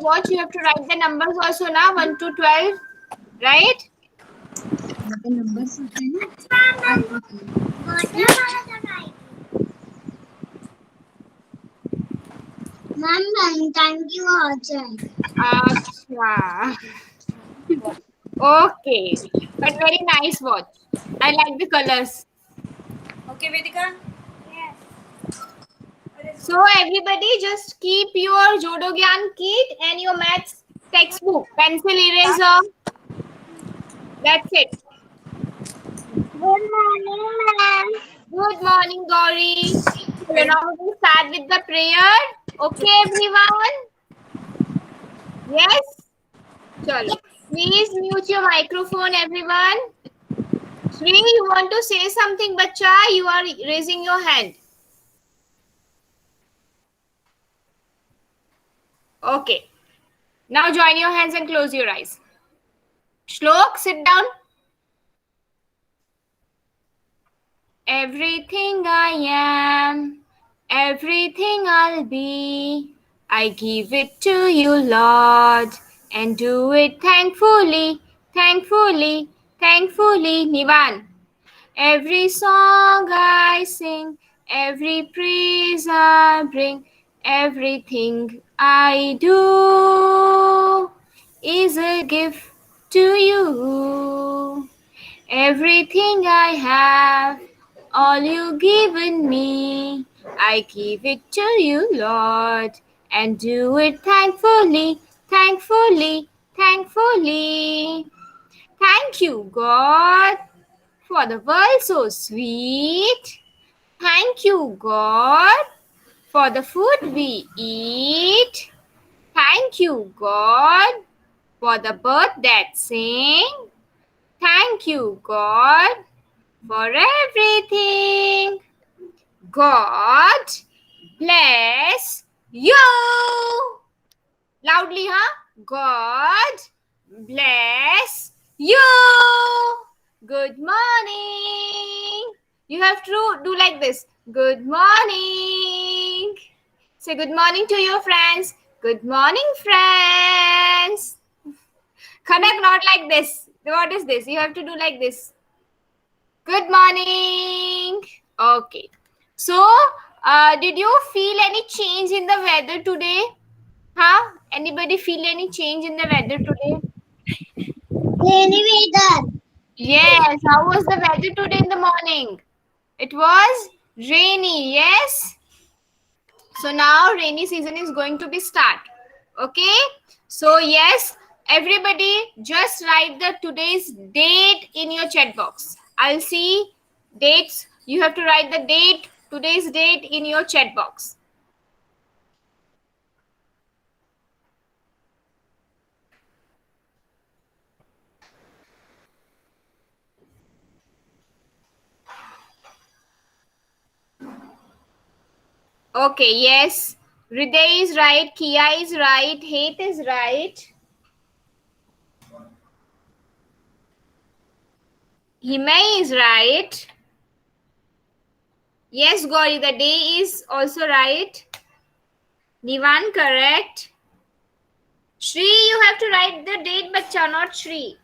watch, you have to write the numbers also now, 1 to 12, right? The numbers होते हैं ना ma'am time की वो आ जाए Acha. Okay, but very nice watch. I like the colors. Okay, Vedika. So everybody just keep your Jodo Gyan kit and your maths textbook, pencil eraser. That's it. Good morning ma'am Good morning, Gauri. So now we start with the prayer. Okay, everyone? Yes? Chalo. Please mute your microphone, everyone. Shri, you want to say something, bacha? You are raising your hand. Okay. Now join your hands and close your eyes. Shlok, sit down. Everything I am, everything I'll be, I give it to you, Lord, and do it thankfully, thankfully, thankfully. Nivan. Every song I sing, every praise I bring, everything I do is a gift to you. Everything I have, all you given me, I give it to you, Lord, and do it thankfully, thankfully, thankfully. Thank you, God, for the world so sweet. Thank you, God, for the food we eat. Thank you, God, for the bird that sing. Thank you, God, for everything. God bless you. Loudly, huh? God bless you. Good morning. You have to do like this. Good morning. Say good morning to your friends. Good morning, friends. Kanak, not like this. What is this? You have to do like this. Good morning. Okay. So, did you feel any change in the weather today? Huh? Anybody feel any change in the weather today? Rainy weather Yes. How was the weather today in the morning? It was rainy. Yes. So now rainy season is going to be start. Okay. So yes, everybody just write the today's date in your chat box. I'll see dates. You have to write the date, today's date in your chat box. Okay, yes. Hriday is right, Kia is right, Hate is right. Himay is right. Yes, Gauri, the day is also right. Nivan correct. Shri, you have to write the date, bacha, not Shri.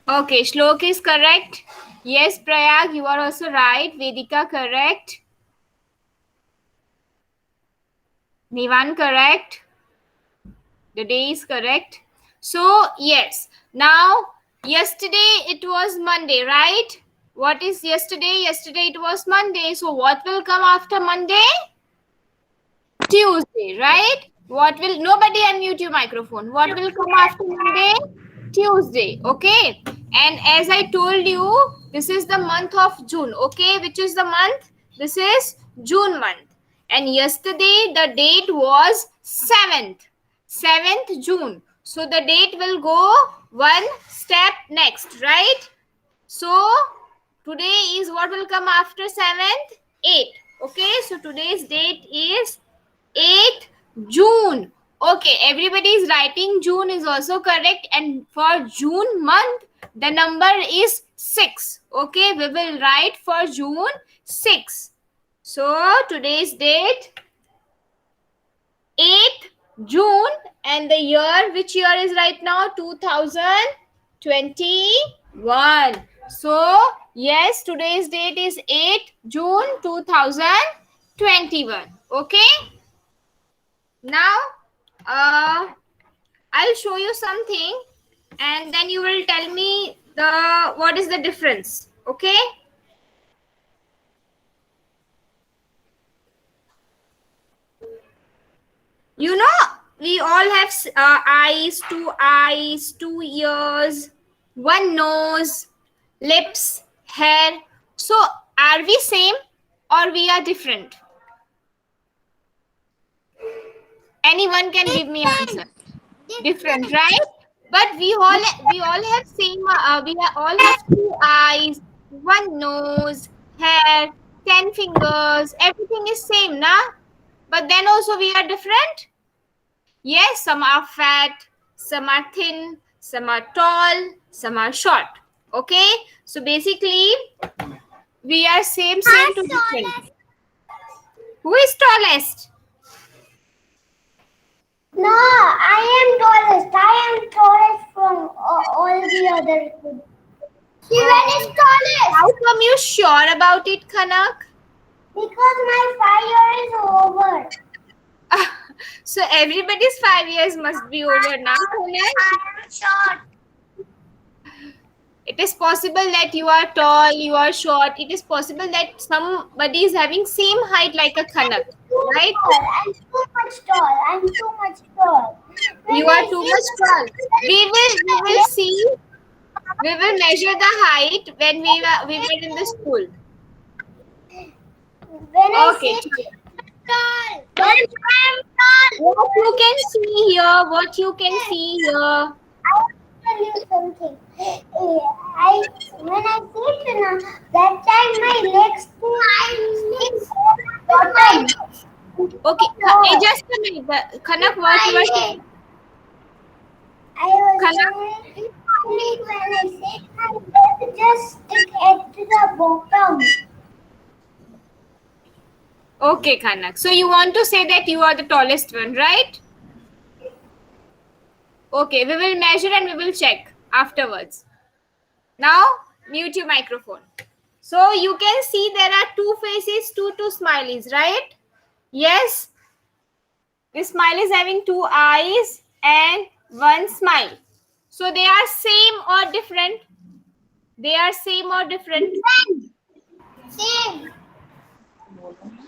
Okay, Shlok is correct. Yes, Prayag, you are also right. Vedika correct. Nivan correct. The day is correct. So, yes. Now, yesterday it was Monday, right? What is yesterday? Yesterday it was Monday. So, what will come after Monday? Tuesday, right? What will, nobody unmute your microphone. What will come after Monday? Tuesday, okay? And as I told you, this is the month of June, okay? Which is the month? This is June month. And yesterday the date was 7th June. So the date will go one step next, right? So today is what will come after 7th? 8. Okay, so today's date is 8th June. Okay, everybody is writing June is also correct. And for June month, The number is 6. Okay, we will write for June 6. So today's date 8th June, and the year, which year is right now? 2021. So yes, today's date is 8th June 2021. Okay. Now I'll show you something, and then you will tell me what is the difference. Okay. You know, we all have eyes, 2 ears, 1 nose, lips, hair. So are we same or we are different? Anyone can give me answer. Different, right? But we all have same. All have 2 eyes, 1 nose, hair, 10 fingers. Everything is same, na? But then also we are different. Yes, some are fat, some are thin, some are tall, some are short. Okay, so basically we are same to different. Who is tallest? No, I am tallest. I am tallest from all the other kids. Shivan is tallest. How come you sure about it, Kanak? Because my 5 year is over. So everybody's 5 years must be over now, Kanak. I am short. It is possible that you are tall, you are short. It is possible that somebody is having same height like a Kanak, right? I'm too much tall. I'm too much tall. You are too much tall. We will see. We will measure the height when we were in the school. When I Okay. say tall, when I'm tall. What you can see here? What you can see here? I will tell you something. When I sit now, that time my legs too. Okay. Just a minute. Kanak, what you are saying? I was saying when I sit, my leg just stick at the bottom. Okay, Kanak. So you want to say that you are the tallest one, right? Okay, we will measure and we will check afterwards. Now, mute your microphone. So you can see there are 2 faces, two smileys, right? Yes. This smile is having 2 eyes and 1 smile. So they are same or different? They are same or different? Same.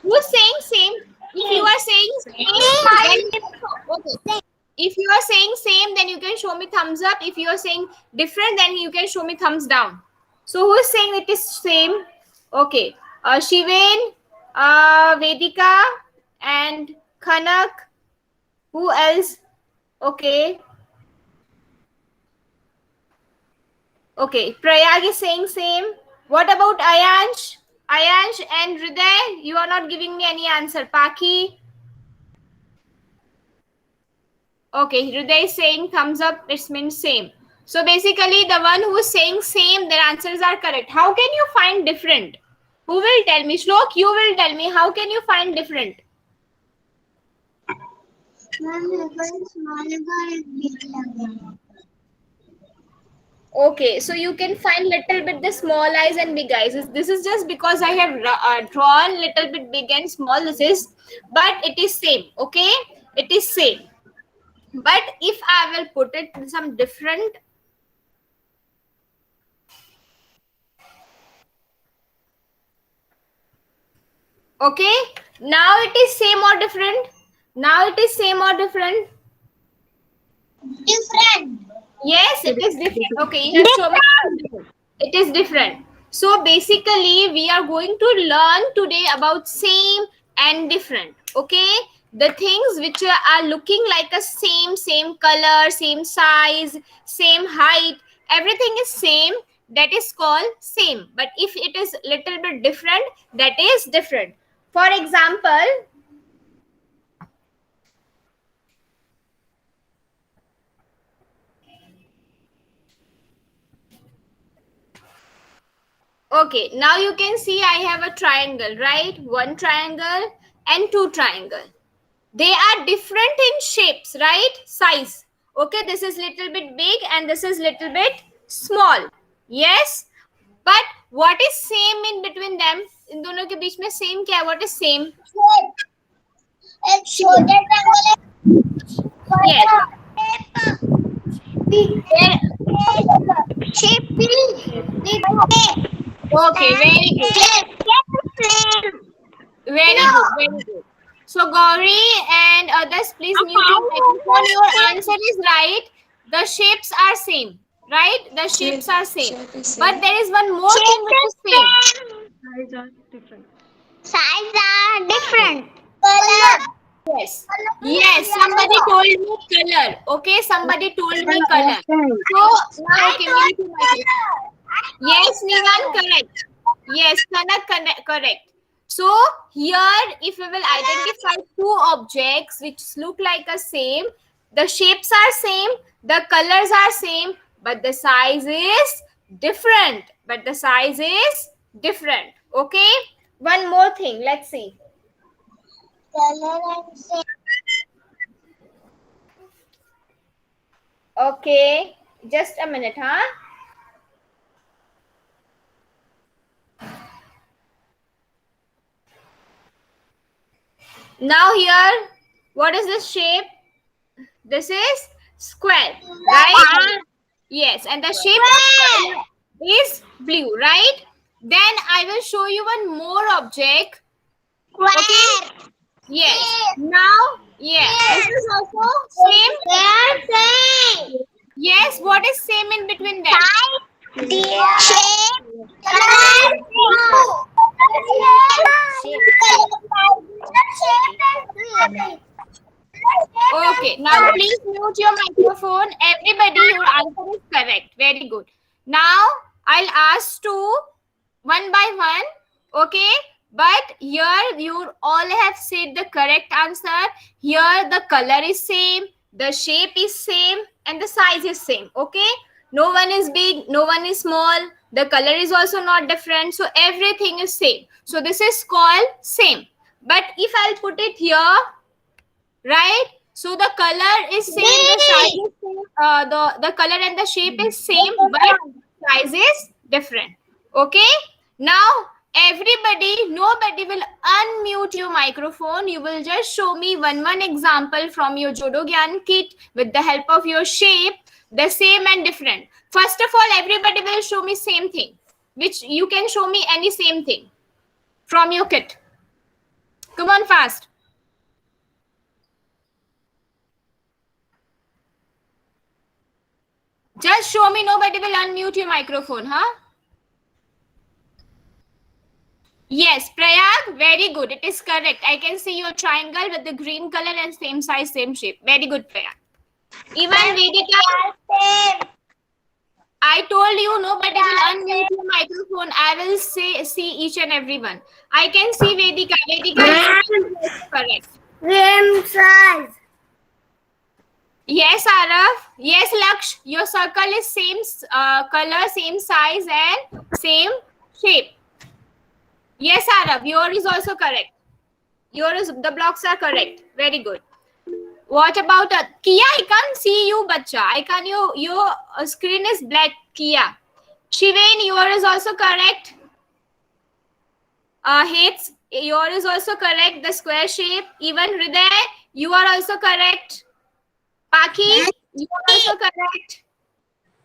Who's saying same? If you are saying same, then okay. If you are saying same, then you can show me thumbs up. If you are saying different, then you can show me thumbs down. So who is saying it is same? Okay. Shiven, Vedika, and Kanak. Who else? Okay. Okay. Prayag is saying same. What about Ayansh? Ayansh and Hriday, you are not giving me any answer. Paki. Okay, Hriday is saying thumbs up. It means same. So basically, the one who is saying same, their answers are correct. How can you find different? Who will tell me? Shlok, you will tell me. How can you find different? Okay, so you can find little bit the small eyes and big eyes. This is just because I have drawn little bit big and small. This is, but it is same. Okay, it is same. But if I will put it in some different, okay, now it is same or different? Now it is same or different? Different. Yes, it is different. Okay, you have shown me. It is different. So basically, we are going to learn today about same and different. Okay, the things which are looking like a same color, same size, same height, everything is same. That is called same. But if it is little bit different, that is different. For example, Okay, now you can see I have a triangle, right? One triangle and two triangle. They are different in shapes, right? Size. Okay, this is little bit big and this is little bit small. Yes, but what is same in between them? इन दोनों के बीच में same क्या है? What is same? एक छोटे triangle Yes. Okay, very good. Very good, very good. So Gauri and others, please mute your microphone. Your answer is right. The shapes are same, right? The shapes are same. But there is one more thing which is same. Size are different. Color. Yes. Yes, somebody told me color. Okay, somebody told me color. So now, okay, mute your microphone. Yes, Nivan, correct. Yes, Kanak, correct. So here, if we will identify two objects which look like a same, the shapes are same, the colors are same, but the size is different. But the size is different. Okay. One more thing. Let's see. Color and shape. Okay. Just a minute, huh? Now here, what is this shape? This is square, right? Yes, and the shape of square is blue, right? Then I will show you one more object. Okay? Yes. Now, yes. This is also same. They are same. Yes, what is same in between them? Shape. Okay, now please mute your microphone. Everybody, your answer is correct. Very good. Now, I'll ask two one by one. Okay, but here you all have said the correct answer. Here the color is same, the shape is same, and the size is same. Okay, no one is big, no one is small. The color is also not different. So everything is same. So this is called same. But if I'll put it here, right? So the color is same, the size is same, the color and the shape is same, but size is different. Okay. Now everybody, nobody will unmute your microphone. You will just show me one example from your Jodo Gyan kit with the help of your shape, the same and different. First of all, everybody will show me same thing, which you can show me any same thing from your kit. Come on, fast. Just show me, nobody will unmute your microphone, huh? Yes, Prayag, very good. It is correct. I can see your triangle with the green color and same size, same shape. Very good, Prayag. Even Vedika, I told you nobody will unmute your microphone. I will see each and every one. I can see Vedika. Vedika is correct. Same size. Yes, Arav. Yes, Laksh. Your circle is same color, same size, and same shape. Yes, Arav. Yours is also correct. The blocks are correct. Very good. What about Kia? I can't see you, bacha. I can't. Your screen is black. Kia. Shivain, yours is also correct. Hits, yours is also correct. The square shape. Even Hriday, you are also correct. Paki, you are also correct.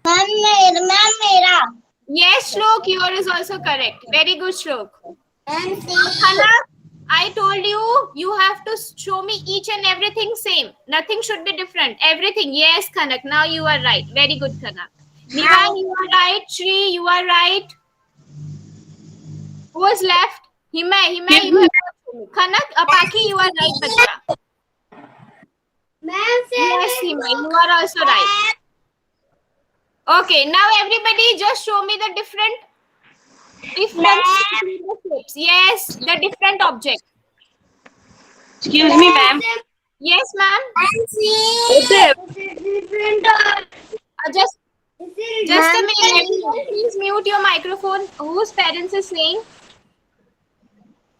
Ma'am, Yes, Shlok, yours is also correct. Very good, Shlok. Kanak, I told you, you have to show me each and everything same. Nothing should be different. Everything. Yes, Kanak. Now you are right. Very good, Kanak. Nivan, you are right. Shri, you are right. Who was left? Himay, you have to show me. Kanak, Paki, you are right, bacha. Yes, Himay, you are also right. Okay, now everybody just show me the different shapes. Yes, the different object. Excuse me, ma'am. Yes, ma'am. different. Just Just a minute. Everyone, please mute your microphone. Whose parents is saying?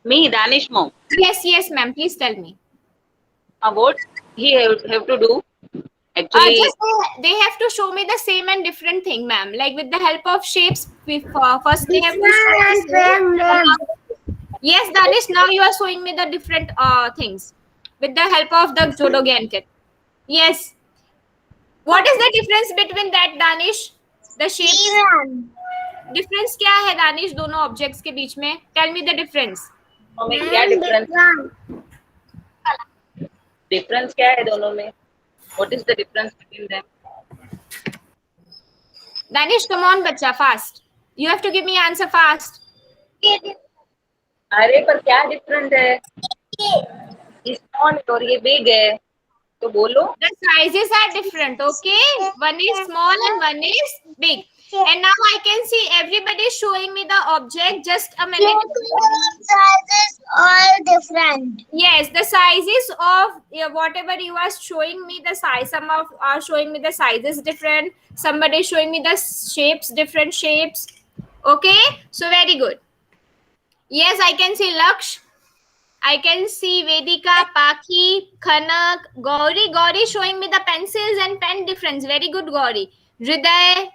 Me, Danish mom. Yes, ma'am. Please tell me. What he have to do? Actually, Just they have to show me the same and different thing, ma'am. Like with the help of shapes, first they have to show the same. Yes, Danish. Now you are showing me the different things with the help of the Jodogan kit. Yes. What is the difference between that, Danish? The shapes. Difference क्या है दानिश दोनों objects के बीच में? Tell me the difference. में क्या difference क्या है दोनों में? What is the difference between them? Danish, come on, बच्चा, fast. You have to give me answer fast. अरे पर क्या डिफरेंस है? स्मॉल और ये बिग है, तो बोलो. The sizes are different, okay? One is small and one is big. And now I can see everybody showing me the object. Just a minute. Sizes are different. Yes, the sizes of whatever you are showing me the size. Some of are showing me the sizes different. Somebody is showing me the shapes, different shapes. Okay, so very good. Yes, I can see Laksh. I can see Vedika, Paki, Khanak, Gauri. Gauri showing me the pencils and pen difference. Very good, Gauri. Hriday.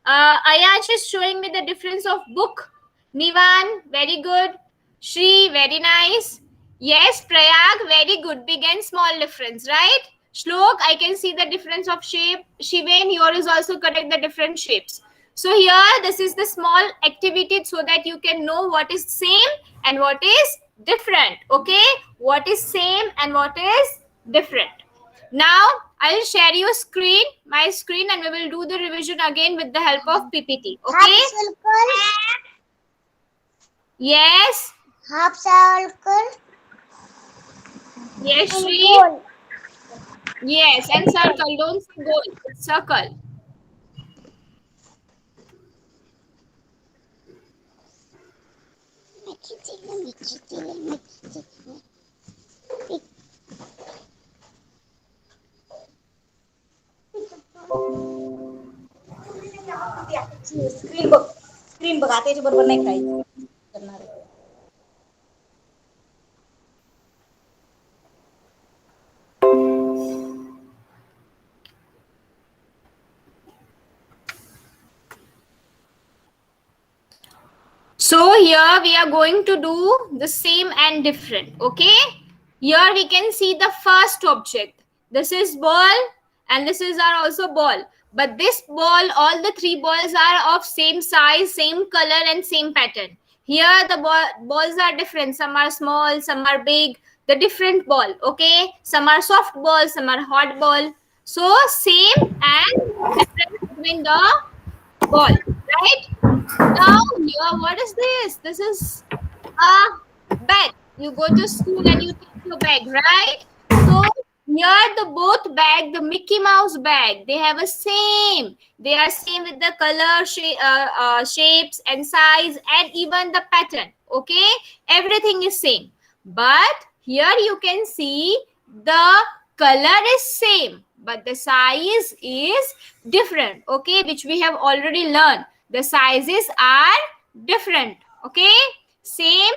Ayash is showing me the difference of book. Nivan, very good. Shri, very nice. Yes, Prayag, very good. Big and small difference, right? Shlok, I can see the difference of shape. Shiven, yours is also correct, the different shapes. So here, this is the small activity so that you can know what is same and what is different. Okay? What is same and what is different. Now, I'll share your screen, my screen, and we will do the revision again with the help of PPT. Okay? Half circle. Yes. Half circle. Yes, Shri. Goal. Yes, and circle. Don't say goal. It's circle. Screen बघ आता बरोबर नाही काही करणार. So here we are going to do the same and different. Okay. Here we can see the first object. This is ball and this is our also ball. But this ball, all the three balls are of same size, same color and same pattern. Here the balls are different. Some are small, some are big. The different ball. Okay. Some are soft ball, some are hard ball. So same and different between the ball. Right? Now, here, what is this? This is a bag. You go to school and you take your bag, right? So, here the both bag, the Mickey Mouse bag, they have a same. They are same with the color, shapes and size and even the pattern. Okay? Everything is same. But here you can see the color is same, but the size is different. Okay? Which we have already learned. The sizes are different. Okay? Same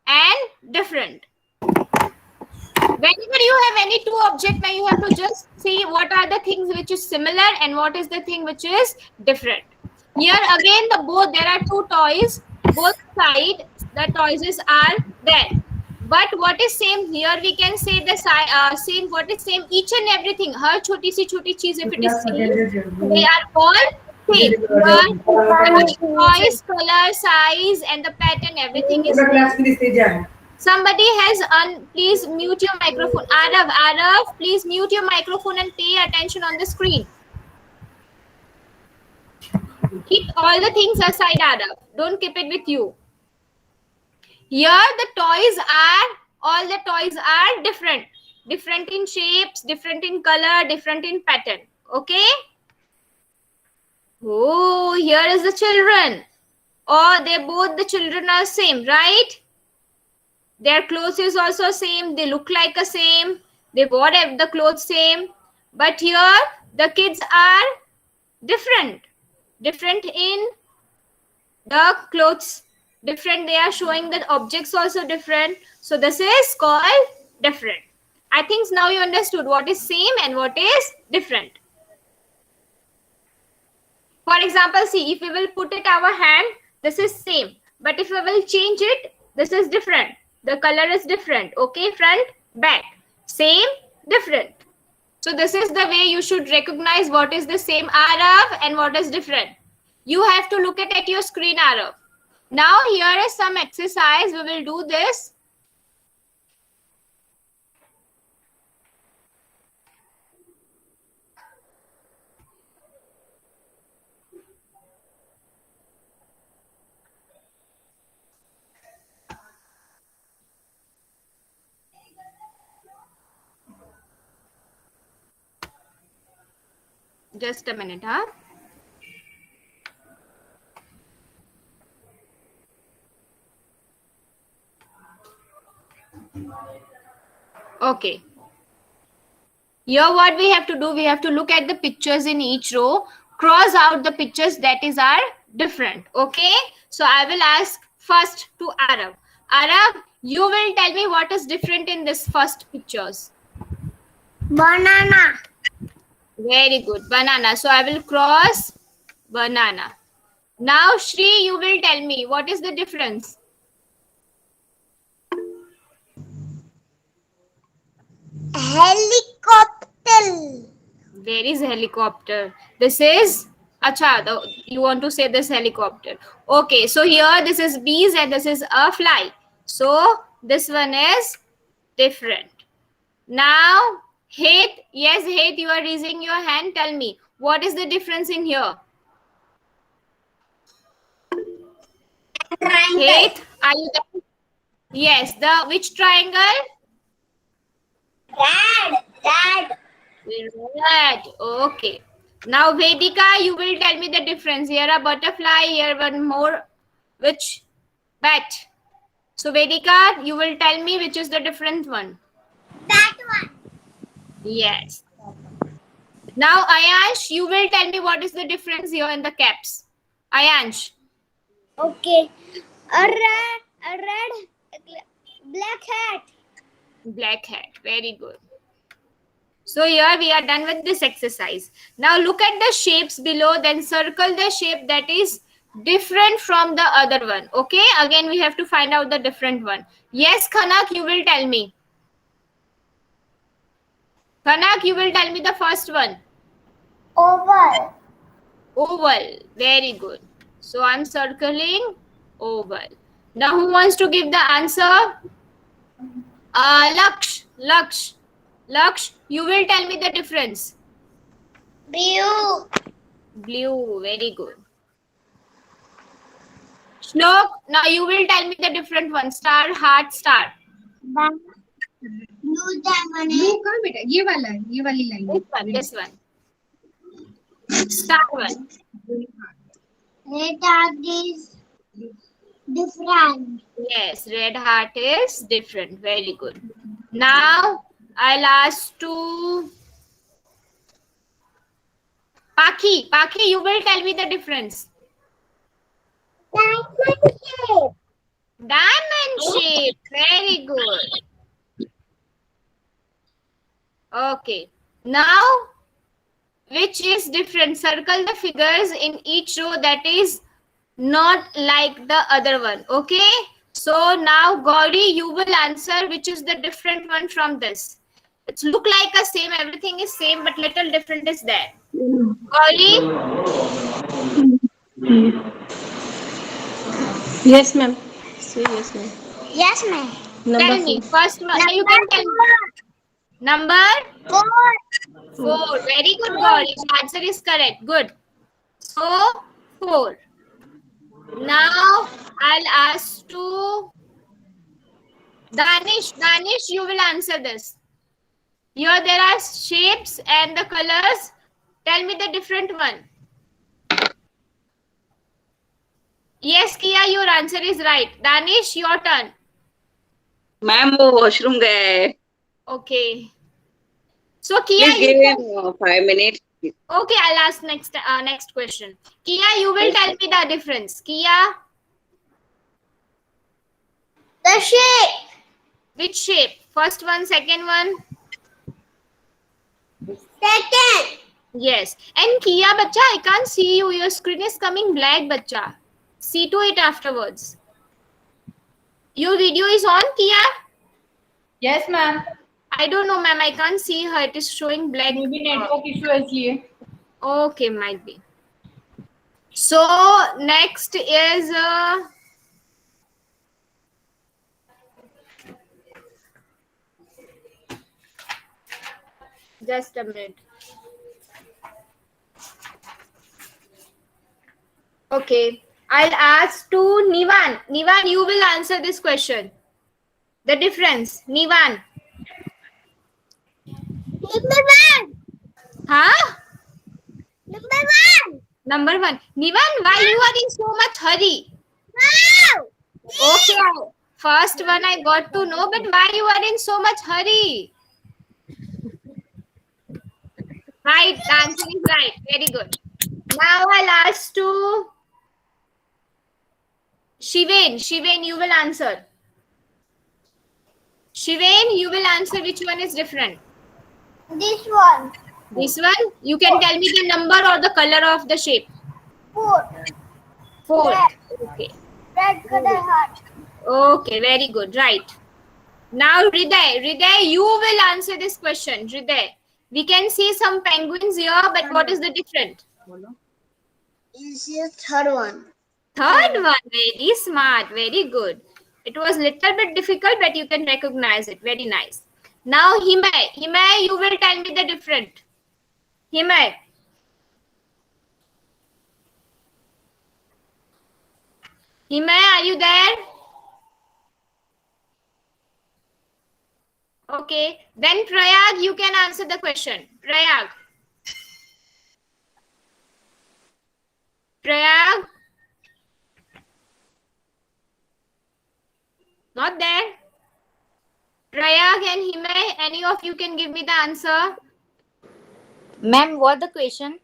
and different. Whenever you have any two objects, now you have to just see what are the things which is similar and what is the thing which is different. Here again, there are two toys. Both sides, the toys are there. But what is same here? We can say the same. What is same? Each and everything. Her choti si choti cheez, if it is same, they are all same. But toys, color, size, and the pattern, everything is same. Somebody has please mute your microphone. Arav, please mute your microphone and pay attention on the screen. Keep all the things aside, Arav. Don't keep it with you. Here all the toys are different. Different in shapes, different in color, different in pattern. Okay? Oh, here is the children. Oh, the children are same, right? Their clothes is also same. They look like a same. They wore the clothes same. But here, the kids are different. Different in the clothes. Different, they are showing that objects also different. So this is called different. I think now you understood what is same and what is different. For example, see, if we will put it our hand, this is same. But if we will change it, this is different. The color is different. Okay, front, back. Same, different. So this is the way you should recognize what is the same Arav and what is different. You have to look at your screen, Arav. Now here is some exercise. We will do this. Just a minute, huh? Okay. Here what we have to do, we have to look at the pictures in each row, cross out the pictures that are different. Okay. So I will ask first to Arav. Arav, you will tell me what is different in this first pictures. Banana. Very good. Banana. So I will cross banana. Now Shri, you will tell me what is the difference. Helicopter. Where is helicopter? This is acha. You want to say this helicopter? Okay. So here this is bees and this is a fly. So this one is different. Now Hate. Yes, Hate. You are raising your hand. Tell me what is the difference in here. Triangle. Hate. Are you there? Yes. The which triangle? Red. Red. Okay. Now Vedika, you will tell me the difference. Here a butterfly, here one more. Which? Bat. So Vedika, you will tell me which is the different one. That one. Yes. Now Ayansh, you will tell me what is the difference here in the caps. Ayansh. Okay. A red, black hat. Black hat. Very good. So here we are done with this exercise. Now look at the shapes below, then circle the shape that is different from the other one. Okay, again we have to find out the different one. Yes, Khanak, you will tell me. Khanak, you will tell me the first one. Oval. Oval. Very good. So I'm circling oval. Now who wants to give the answer? Laksh, you will tell me the difference. Blue. Blue. Very good. Shlok, now you will tell me the different one. Star, heart, star. Blue diamond. Blue कहाँ बेटा ये वाला है ये वाली line This one. Star one. Red heart is different. Yes, red heart is different. Very good. Now I'll ask to Paki. Paki, you will tell me the difference. Diamond shape. Diamond shape. Very good. Okay. Now, which is different? Circle the figures in each row that is not like the other one. Okay. So now, Gauri, you will answer which is the different one from this. It's look like a same. Everything is same, but little different is there. Gauri. Yes, ma'am. Say yes, ma'am. Yes, ma'am. Tell me. First one. You can tell me. Number 4. 4. Very good, Gauri. The answer is correct. Good. So, 4. Now, I'll ask to Danish. Danish, you will answer this. Here there are shapes and the colors. Tell me the different one. Yes, Kia, your answer is right. Danish, your turn. Ma'am वो washroom गया है. Okay. So, Kia, Please give him 5 minutes. Okay, I'll ask next question. Kia, you will tell me the difference. Kia, The shape. which shape? First one, second one? Second. Yes. And Kia, bacha, I can't see you. Your screen is coming black, bacha. See to it afterwards. Your video is on, Kia? Yes, ma'am. I don't know, ma'am. I can't see her. It is showing black. Maybe network issue है इसलिए. Okay, might be. So next is just a minute. Okay, I'll ask to Nivan. Nivan, you will answer this question. The difference, Nivan. Number one. Huh? Number one. Number one. Nivan, why you are in so much hurry? Wow. Okay, first one I got to know, but why you are in so much hurry? Right, the answer is right. Very good. Now I'll ask to Shiven. Shiven, you will answer. Shiven, you will answer which one is different. This one. This one, you can tell me the number or the color of the shape. 4. 4. Red. Okay. Red color heart. Okay, very good. Right. Now, Hriday, you will answer this question. Hriday, we can see some penguins here, but what is the difference? This is third one. Third one, very smart, very good. It was little bit difficult, but you can recognize it. Very nice. Now, Himay, you will tell me the difference. Himay. Himay, are you there? Okay. Then Prayag, you can answer the question. Prayag. Prayag. Not there. Prayag and Himay, any of you can give me the answer. Ma'am, what the question?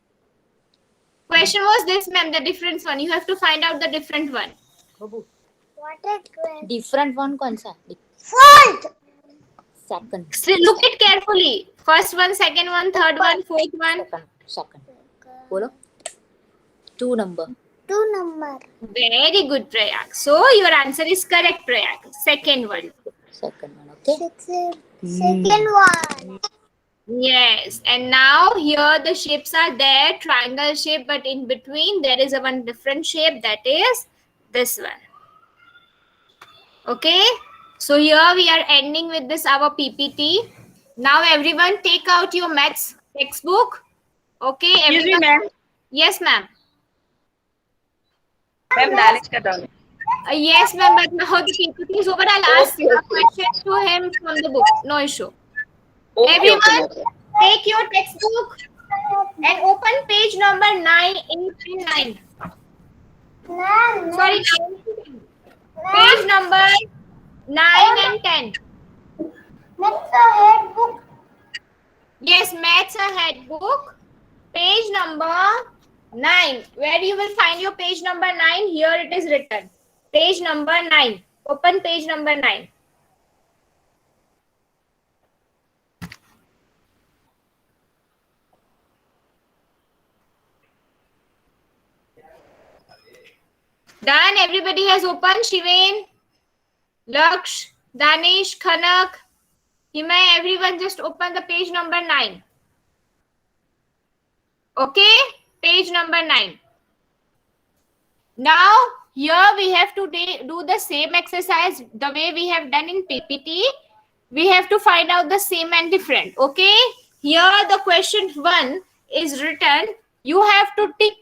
Question was this, ma'am, the different one. You have to find out the different one. What is question? Different one कौन सा? Fourth. Second. So look it carefully. First one, second one, third one, fourth one. Second. बोलो. 2 number. 2 number. Very good, Prayag. So your answer is correct, Prayag. Second one. Second one, okay? Second one. Yes. And now here the shapes are there, triangle shape, but in between there is a one different shape, that is this one. Okay. So here we are ending with this our PPT. Now everyone take out your maths textbook. Okay. Excuse me, Everyone. ma'am. Yes, ma'am. Ma'am, Danish ka down. Yes, ma'am, but now the PPT is over. I'll ask a question to him from the book. No issue. Okay, Everyone, okay. take your textbook and open page number 9, 8 and 9. Sorry, 9. Page number 9 and 10. Next a head book. Yes, maths a head book. Page number 9. Where you will find your page number 9? Here it is written. Page number 9. Open page number 9. Done. Everybody has opened. Shiven, Laksh, Danish, Khanak, Himay. Everyone just open the page number 9. Okay. Page number 9. Now, here we have to do the same exercise the way we have done in PPT. We have to find out the same and different. Okay. Here the question 1 is written. You have to tick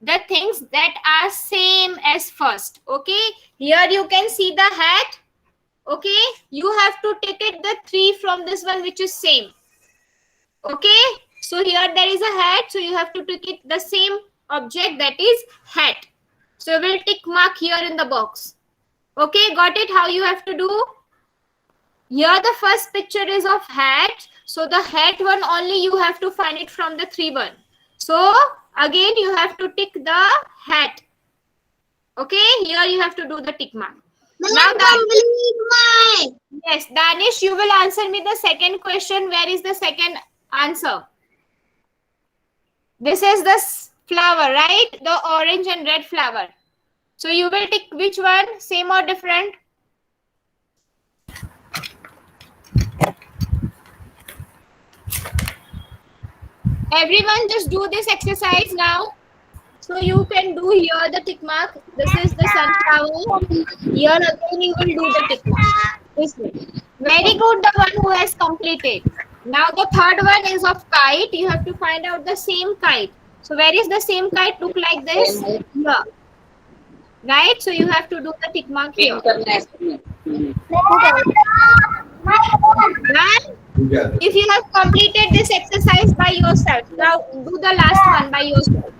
the things that are same as first. Okay. Here you can see the hat. Okay. You have to tick it the 3 from this one which is same. Okay. So here there is a hat. So you have to tick it the same object, that is hat. So we'll tick mark here in the box. Okay. Got it? How you have to do? Here the first picture is of hat. So the hat one only you have to find it from the 3 one. So again you have to tick the hat. Okay, here you have to do the tick mark. Now yes, Danish, you will answer me the second question. Where is the second answer? This is the flower, right? The orange and red flower. So you will tick which one? Same or different? Everyone just do this exercise now. So you can do here the tick mark. This is the sunflower. Here again you will do the tick mark. This way. Very good, the one who has completed. Now the third one is of kite. You have to find out the same kite. So where is the same kite? Look like this. Here. Right? So you have to do the tick mark here. Done? If you have completed this exercise by yourself, now do the last one by yourself.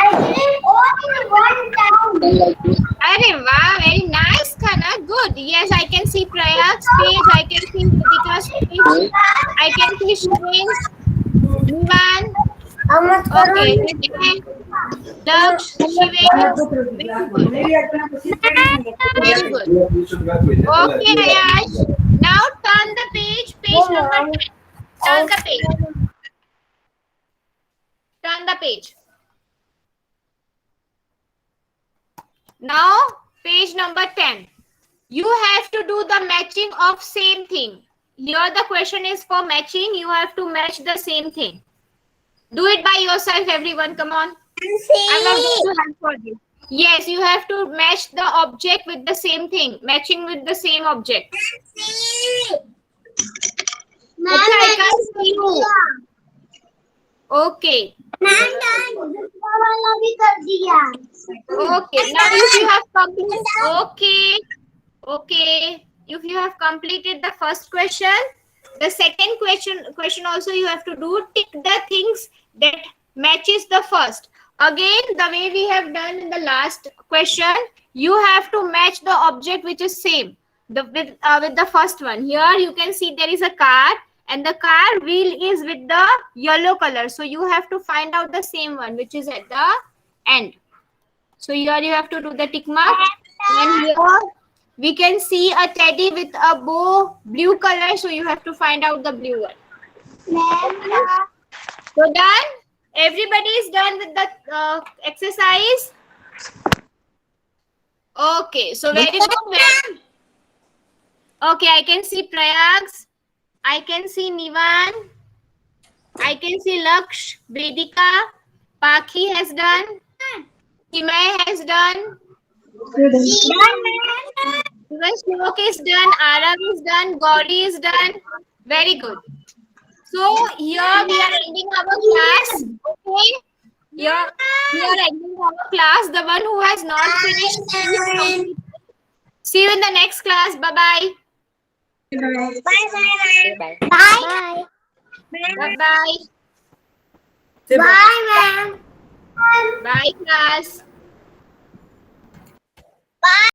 I did only one down. Arey wow, very nice, Khana. Good. Yes, I can see Prayag's page. I can see Vidika's page. I can see Shrin's, Nivan. Okay. Daksh, Shivesh. Very good. Okay, Ayash. Now turn the page. Page number 10. Turn the page. Turn the page. Now, page number 10. You have to do the matching of same thing. Here the question is for matching. You have to match the same thing. Do it by yourself, everyone. Come on. I'm not going to help for you. Yes, you have to match the object with the same thing. Matching with the same object. Okay, I can't see you. Okay. Okay, now if you have completed, okay, if you have completed the first question, the second question also you have to do, tick the things that matches the first. Again, the way we have done in the last question, you have to match the object which is same with the first one. Here you can see there is a car and the car wheel is with the yellow color. So you have to find out the same one which is at the end. So here you have to do the tick mark. And here we can see a teddy with a bow, blue color. So you have to find out the blue one. So done? Everybody is done with the exercise? Okay, so very good. Okay, I can see Prayag's. I can see Nivan. I can see Laksh, Vedika. Pakhi has done. Himay has done. Even Shivok is done. Arav is done. Gauri is done. Very good. So here we are ending our class. Okay. Here we are ending our class. The one who has not finished. See you in the next class. Bye-bye. Bye. Bye. Bye-bye. Bye, ma'am. Bye, class. Bye.